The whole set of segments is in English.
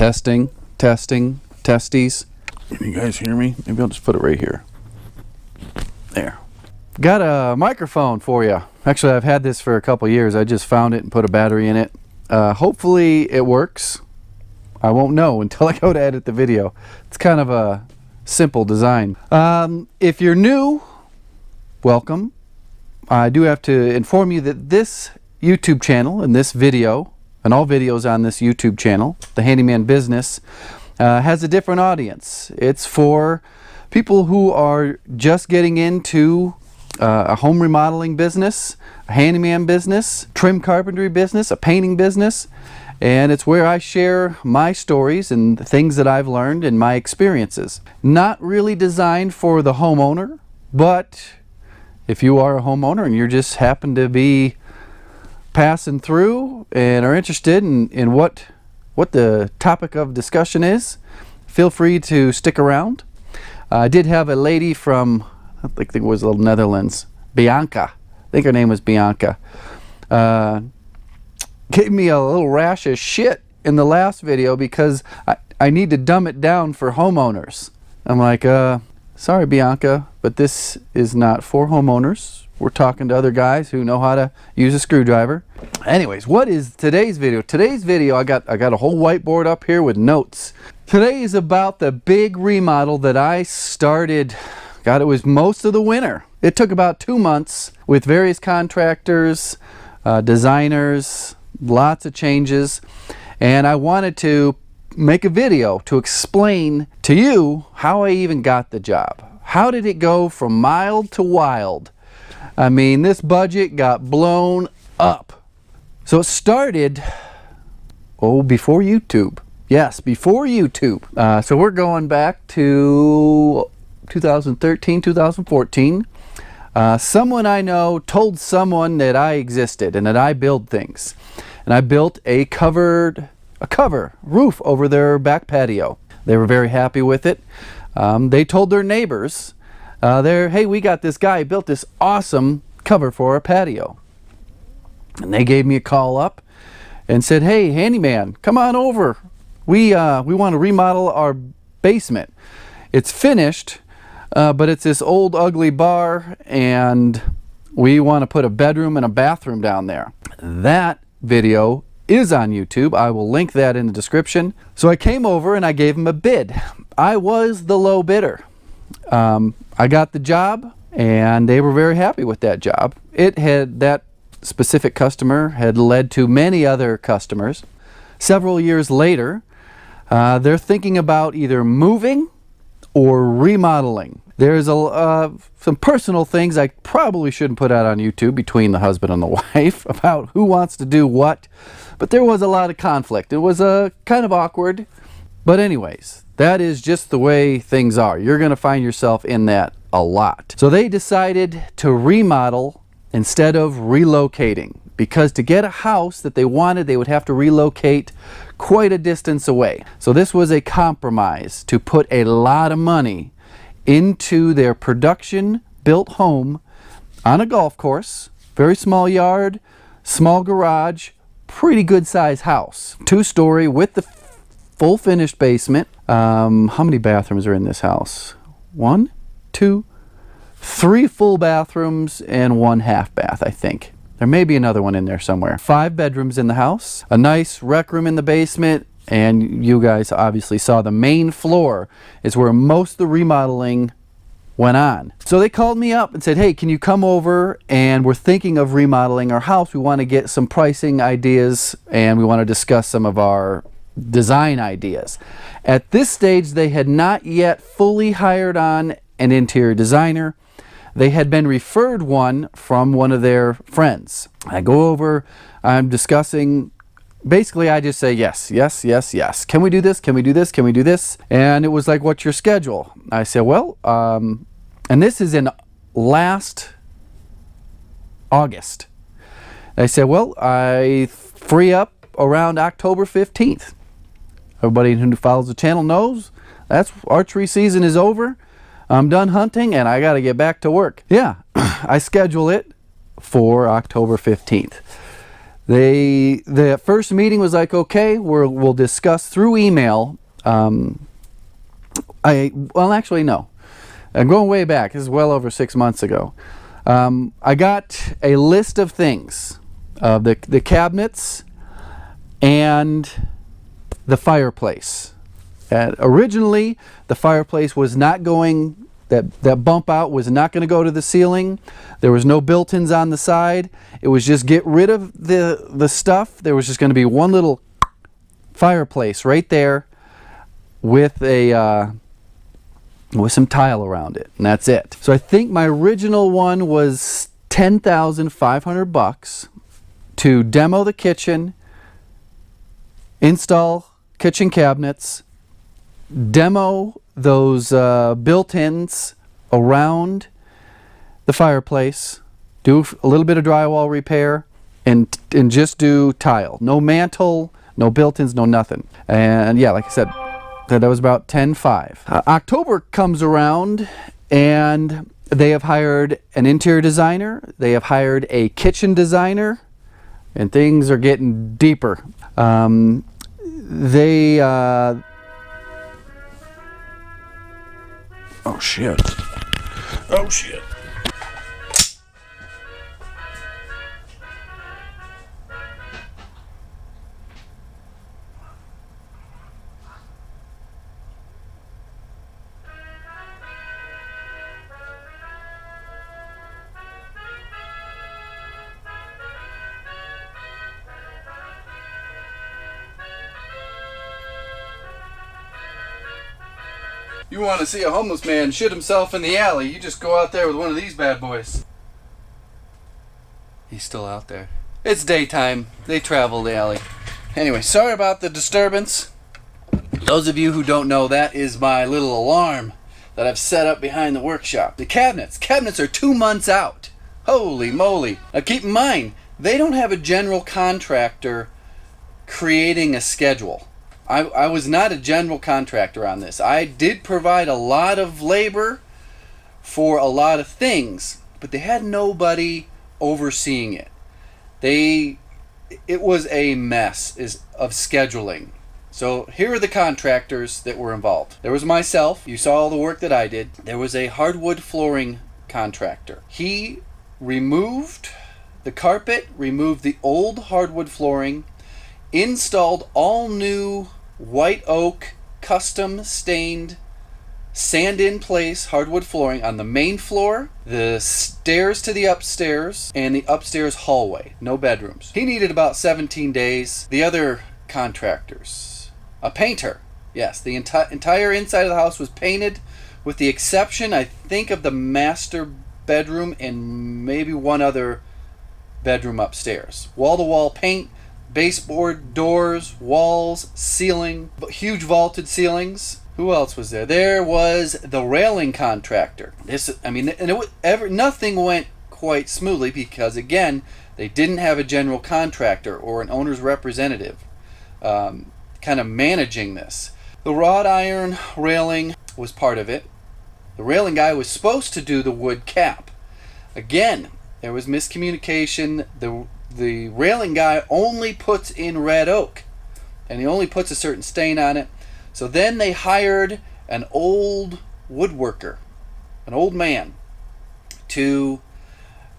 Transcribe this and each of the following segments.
Testing, testing, testies. Can you guys hear me? Maybe I'll just put it right here. There. Got a microphone for you. Actually, I've had this for a couple years. I just found it and put a battery in it. Hopefully it works. I won't know until I go to edit the video. It's kind of a simple design. If you're new, welcome. I do have to inform you that this YouTube channel and this video, and all videos on this YouTube channel, the Handyman Business, has a different audience. It's for people who are just getting into a home remodeling business, a handyman business, trim carpentry business, a painting business, and it's where I share my stories and the things that I've learned and my experiences. Not really designed for the homeowner, but if you are a homeowner and you just happen to be passing through and are interested in what the topic of discussion is, feel free to stick around. I did have a lady from, I think it was the Netherlands, Bianca. I think her name was Bianca. Gave me a little rash of shit in the last video because I need to dumb it down for homeowners. I'm like, sorry Bianca, but this is not for homeowners. We're talking to other guys who know how to use a screwdriver. Anyways, what is today's video? Today's video, I got a whole whiteboard up here with notes. Today is about the big remodel that I started. God, it was most of the winter. It took about 2 months with various contractors, designers, lots of changes, and I wanted to make a video to explain to you how I even got the job. How did it go from mild to wild? I mean, this budget got blown up. So it started, before YouTube. Yes, before YouTube. So we're going back to 2013, 2014. Someone I know told someone that I existed and that I build things. And I built a cover roof over their back patio. They were very happy with it. They told their neighbors, hey, we got this guy, built this awesome cover for our patio. And they gave me a call up and said, hey, handyman, come on over. We want to remodel our basement. It's finished, but it's this old ugly bar, and we want to put a bedroom and a bathroom down there. That video is on YouTube. I will link that in the description. So I came over and I gave him a bid. I was the low bidder. I got the job and they were very happy with that job. That specific customer had led to many other customers. Several years later, they're thinking about either moving or remodeling. There's some personal things I probably shouldn't put out on YouTube between the husband and the wife about who wants to do what, but there was a lot of conflict. It was kind of awkward, but anyways, that is just the way things are. You're going to find yourself in that a lot. So they decided to remodel instead of relocating, because to get a house that they wanted, they would have to relocate quite a distance away. So this was a compromise to put a lot of money into their production built home on a golf course, very small yard, small garage, pretty good size house, 2-story with the full finished basement. How many bathrooms are in this house? 1, 2, 3 full bathrooms and 1 half bath, I think. There may be another one in there somewhere. 5 bedrooms in the house, a nice rec room in the basement, and you guys obviously saw the main floor is where most of the remodeling went on. So they called me up and said, hey, can you come over, and we're thinking of remodeling our house. We want to get some pricing ideas and we want to discuss some of our design ideas. At this stage, they had not yet fully hired on an interior designer. They had been referred one from one of their friends. I go over, I'm discussing. Basically, I just say yes, yes, yes, yes. Can we do this? Can we do this? Can we do this? And it was like, what's your schedule? I said, well, and this is in last August. I said, well, I free up around October 15th. Everybody who follows the channel knows that's archery season is over. I'm done hunting and I got to get back to work. Yeah, I schedule it for October 15th. The first meeting was like, okay, we'll discuss through email. Well, actually, no. I'm going way back. This is well over 6 months ago. I got a list of things, the cabinets and the fireplace. Originally, the fireplace was not going, that bump out was not going to go to the ceiling. There was no built-ins on the side. It was just get rid of the stuff. There was just going to be one little fireplace right there with with some tile around it, and that's it. So I think my original one was $10,500 to demo the kitchen, install kitchen cabinets, demo those built-ins around the fireplace, do a little bit of drywall repair, and just do tile. No mantle, no built-ins, no nothing. And yeah, like I said, that was about 10.5. October comes around and they have hired an interior designer. They have hired a kitchen designer, and things are getting deeper. Oh shit. Oh shit. You want to see a homeless man shit himself in the alley, you just go out there with one of these bad boys. He's still out there. It's daytime. They travel the alley. Anyway, sorry about the disturbance. Those of you who don't know, that is my little alarm that I've set up behind the workshop. The cabinets. Cabinets are 2 months out. Holy moly. Now keep in mind, they don't have a general contractor creating a schedule. I was not a general contractor on this. I did provide a lot of labor for a lot of things, but they had nobody overseeing it. It was a mess of scheduling. So here are the contractors that were involved. There was myself. You saw all the work that I did. There was a hardwood flooring contractor. He removed the carpet, removed the old hardwood flooring, installed all new white oak custom stained sand in place hardwood flooring on the main floor, the stairs to the upstairs, and the upstairs hallway. No bedrooms. He needed about 17 days. The other contractors, a painter. Yes, the entire inside of the house was painted with the exception, I think, of the master bedroom and maybe one other bedroom upstairs. Wall-to-wall paint, baseboard, doors, walls, ceiling, huge vaulted ceilings. Who else was there? There was the railing contractor. Nothing went quite smoothly because, again, they didn't have a general contractor or an owner's representative kind of managing this. The wrought iron railing was part of it. The railing guy was supposed to do the wood cap. Again, there was miscommunication. The railing guy only puts in red oak, and he only puts a certain stain on it. So then they hired an old woodworker, an old man, to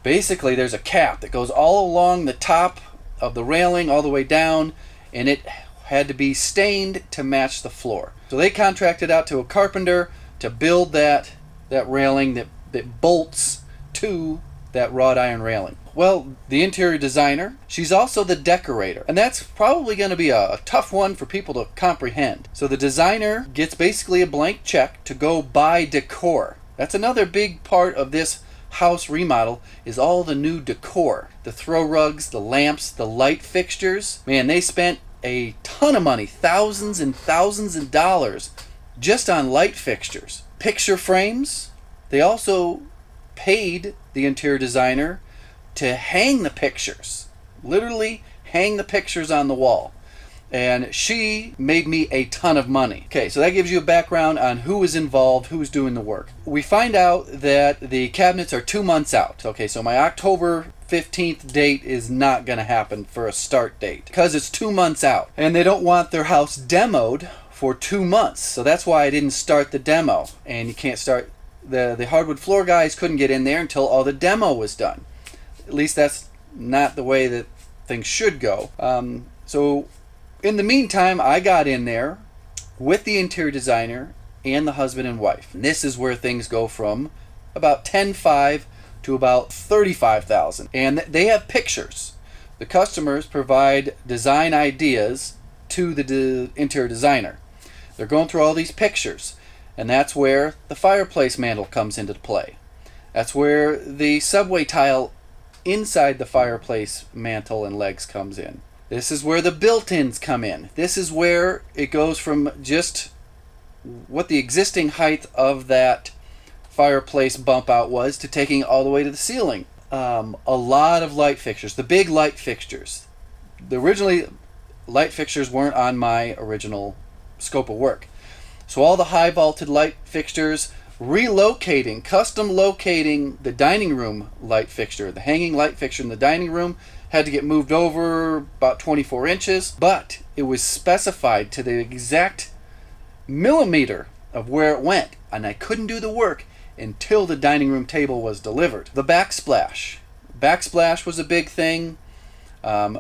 basically, there's a cap that goes all along the top of the railing all the way down, and it had to be stained to match the floor. So they contracted out to a carpenter to build that railing that bolts to that wrought iron railing. Well, the interior designer, she's also the decorator. And that's probably going to be a tough one for people to comprehend. So the designer gets basically a blank check to go buy decor. That's another big part of this house remodel, is all the new decor. The throw rugs, the lamps, the light fixtures. Man, they spent a ton of money, thousands and thousands of dollars just on light fixtures. Picture frames. They also paid the interior designer to hang the pictures, literally hang the pictures on the wall. and she made me a ton of money. Okay, so that gives you a background on who was involved, who's doing the work. We find out that the cabinets are 2 months out. Okay, so my October 15th date is not going to happen for a start date because it's 2 months out, and they don't want their house demoed for 2 months. So that's why I didn't start the demo, and you can't start, the hardwood floor guys couldn't get in there until all the demo was done. At least that's not the way that things should go. So in the meantime, I got in there with the interior designer and the husband and wife. And this is where things go from about $10,500 to about $35,000. And they have pictures. The customers provide design ideas to the interior designer. They're going through all these pictures. And that's where the fireplace mantle comes into play. That's where the subway tile inside the fireplace mantle and legs comes in. This is where the built-ins come in. This is where it goes from just what the existing height of that fireplace bump out was to taking all the way to the ceiling. A lot of light fixtures, the big light fixtures. Originally, light fixtures weren't on my original scope of work. So all the high vaulted light fixtures, relocating, custom locating the dining room light fixture, the hanging light fixture in the dining room, had to get moved over about 24 inches, but it was specified to the exact millimeter of where it went, and I couldn't do the work until the dining room table was delivered. The backsplash. Backsplash was a big thing.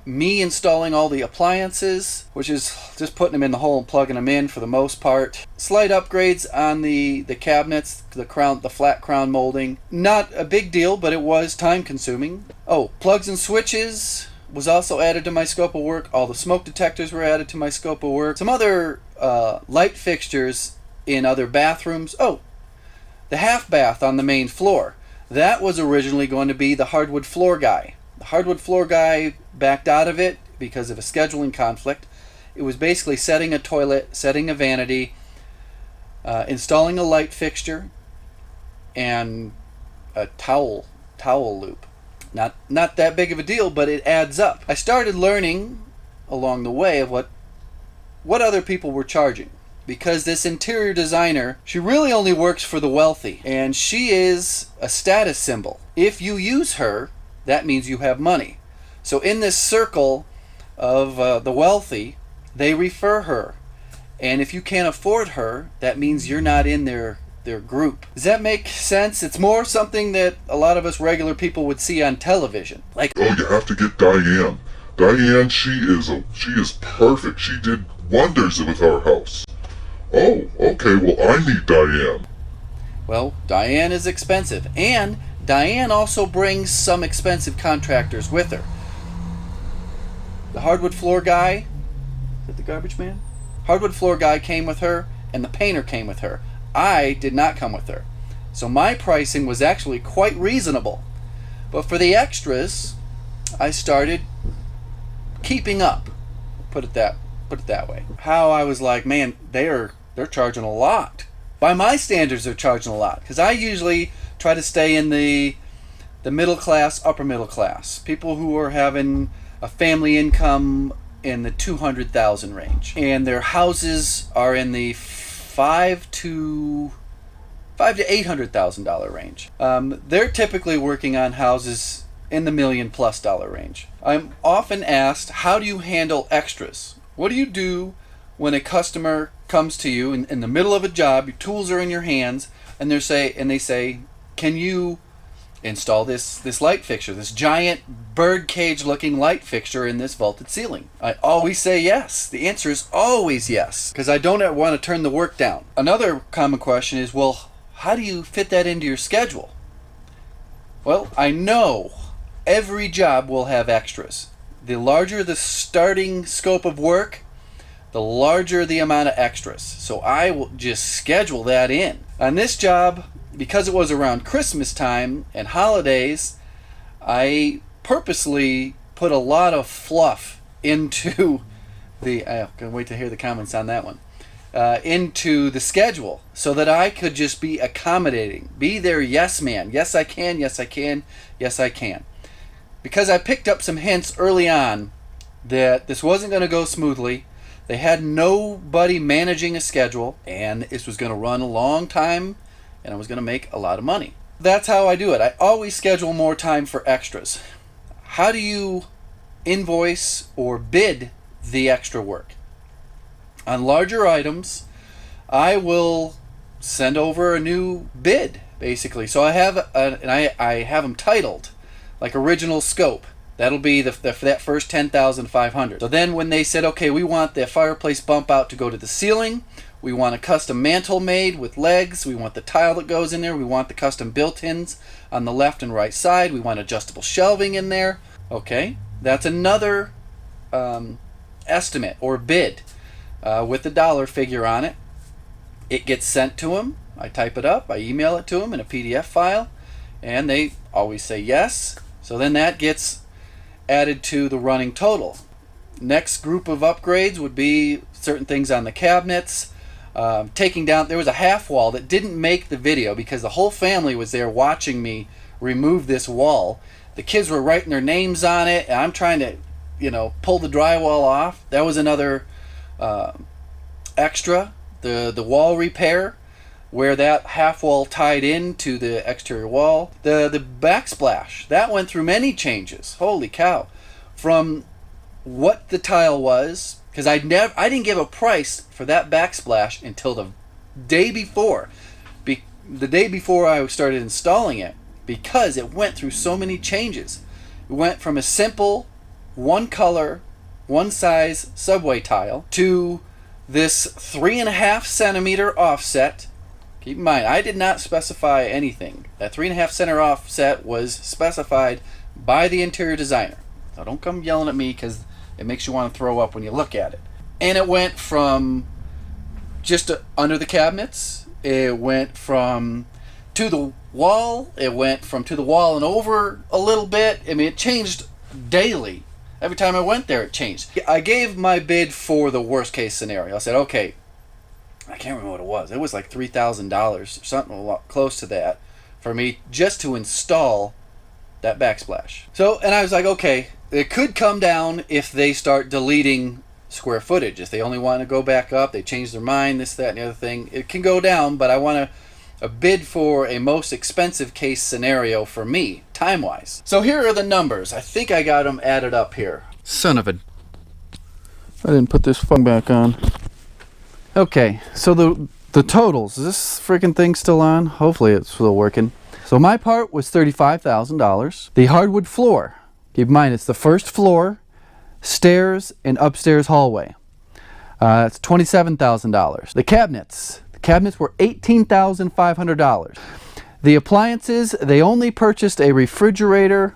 Me installing all the appliances, which is just putting them in the hole and plugging them in for the most part. Slight upgrades on the cabinets, the flat crown molding. Not a big deal, but it was time consuming. Oh, plugs and switches was also added to my scope of work. All the smoke detectors were added to my scope of work. Some other light fixtures in other bathrooms. Oh, the half bath on the main floor. That was originally going to be the hardwood floor guy. The hardwood floor guy backed out of it because of a scheduling conflict. It was basically setting a toilet, setting a vanity, installing a light fixture, and a towel loop. Not that big of a deal, but it adds up. I started learning along the way of what other people were charging. Because this interior designer, she really only works for the wealthy. And she is a status symbol. If you use her, that means you have money. So in this circle of the wealthy, they refer her. And if you can't afford her, that means you're not in their group. Does that make sense? It's more something that a lot of us regular people would see on television. Like, oh, you have to get Diane. Diane, she is perfect. She did wonders with our house. Oh, okay, well, I need Diane. Well, Diane is expensive. And Diane also brings some expensive contractors with her. The hardwood floor guy, is that the garbage man? Hardwood floor guy came with her, and the painter came with her. I did not come with her. So my pricing was actually quite reasonable. But for the extras, I started keeping up. Put it that way. How I was like, man, they're charging a lot. By my standards, they're charging a lot. Because I usually try to stay in the middle class, upper middle class. People who are having a family income in the 200,000 range. And their houses are in the $5,000 to $800,000 range. They're typically working on houses in the $1 million+ range. I'm often asked, how do you handle extras? What do you do when a customer comes to you in the middle of a job, your tools are in your hands, and they say, can you install this light fixture, this giant bird cage looking light fixture in this vaulted ceiling? I always say yes. The answer is always yes, because I don't want to turn the work down. Another common question is, well, how do you fit that into your schedule? Well, I know every job will have extras. The larger the starting scope of work, the larger the amount of extras. So I will just schedule that in. On this job, because it was around Christmas time and holidays, I purposely put a lot of fluff into the, I can't wait to hear the comments on that one, into the schedule so that I could just be accommodating, be their yes man. Yes, I can, yes, I can, yes, I can. Because I picked up some hints early on that this wasn't going to go smoothly. They had nobody managing a schedule, and this was going to run a long time, and I was going to make a lot of money. That's how I do it. I always schedule more time for extras. How do you invoice or bid the extra work? On larger items, I will send over a new bid, basically. So I have I have them titled like original scope. That'll be for that first 10,500. So then when they said, okay, we want the fireplace bump out to go to the ceiling, we want a custom mantle made with legs, we want the tile that goes in there, we want the custom built-ins on the left and right side, we want adjustable shelving in there. Okay, that's another estimate or bid with the dollar figure on it. It gets sent to them. I type it up, I email it to them in a PDF file, and they always say yes. So then that gets added to the running total. Next group of upgrades would be certain things on the cabinets. Taking down, there was a half wall that didn't make the video because the whole family was there watching me remove this wall. The kids were writing their names on it, and I'm trying to, pull the drywall off. That was another extra. The wall repair, where that half wall tied into the exterior wall. The backsplash, that went through many changes. Holy cow. From what the tile was, because I didn't give a price for that backsplash until the day before. The day before I started installing it, because it went through so many changes. It went from a simple one color, one size subway tile to this 3.5 centimeter offset. Keep in mind, I did not specify anything. That 3.5 centimeter offset was specified by the interior designer. So don't come yelling at me because it makes you want to throw up when you look at it. And it went from just under the cabinets. It went from to the wall. It went from to the wall and over a little bit. I mean, it changed daily. Every time I went there, it changed. I gave my bid for the worst case scenario. I said, okay, I can't remember what it was. It was like $3,000 or something a lot close to that for me just to install that backsplash. So, and I was like, okay, it could come down if they start deleting square footage. If they only want to go back up, they change their mind, this, that, and the other thing. It can go down, but I want a bid for a most expensive case scenario for me, time-wise. So here are the numbers. I think I got them added up here. Son of a... I didn't put this phone back on. Okay, so the totals. Is this freaking thing still on? Hopefully it's still working. So my part was $35,000. The hardwood floor. Keep in mind, it's the first floor, stairs, and upstairs hallway. That's $27,000. The cabinets. The cabinets were $18,500. The appliances, they only purchased a refrigerator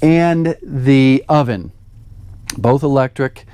and the oven. Both electric.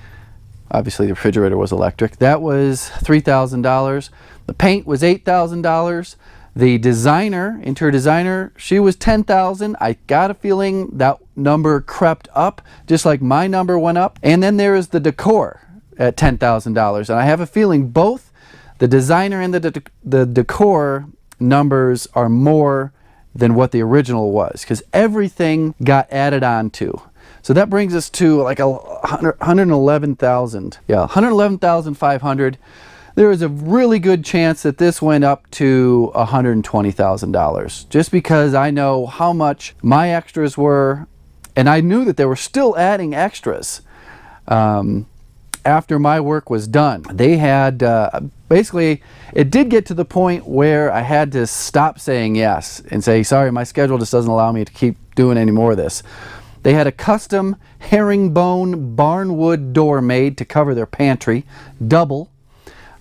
Obviously the refrigerator was electric. That was $3,000. The paint was $8,000. The designer, interior designer, she was $10,000. I got a feeling that number crept up, just like my number went up. And then there is the decor at $10,000. And I have a feeling both the designer and the decor numbers are more than what the original was, because everything got added on to. So that brings us to like $111,000. Yeah, $111,500. There is a really good chance that this went up to $120,000, just because I know how much my extras were, and I knew that they were still adding extras after my work was done. They had basically, it did get to the point where I had to stop saying yes and say, sorry, my schedule just doesn't allow me to keep doing any more of this. They had a custom herringbone barnwood door made to cover their pantry, double,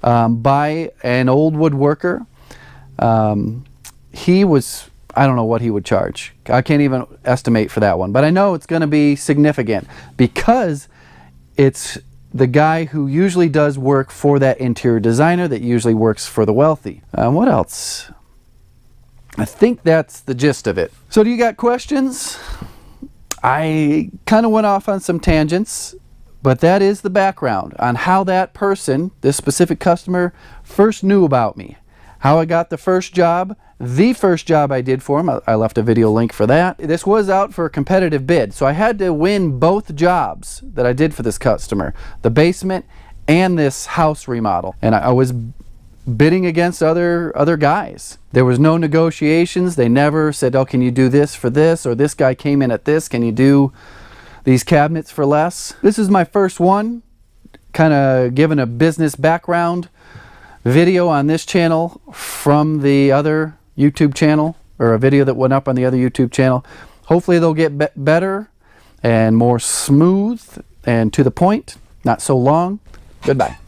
by an old woodworker. He was, I don't know what he would charge. I can't even estimate for that one, but I know it's going to be significant because it's the guy who usually does work for that interior designer that usually works for the wealthy. What else? I think that's the gist of it. So do you got questions? I kind of went off on some tangents, but that is the background on how that person, this specific customer, first knew about me. How I got the first job I did for him. I left a video link for that. This was out for a competitive bid, so I had to win both jobs that I did for this customer, the basement and this house remodel. And I was bidding against other guys. There was no negotiations. They never said, oh, can you do this for this? Or this guy came in at this. Can you do these cabinets for less? This is my first one, kind of giving a business background video on this channel from the other YouTube channel, or a video that went up on the other YouTube channel. Hopefully they'll get better and more smooth and to the point, not so long. Goodbye.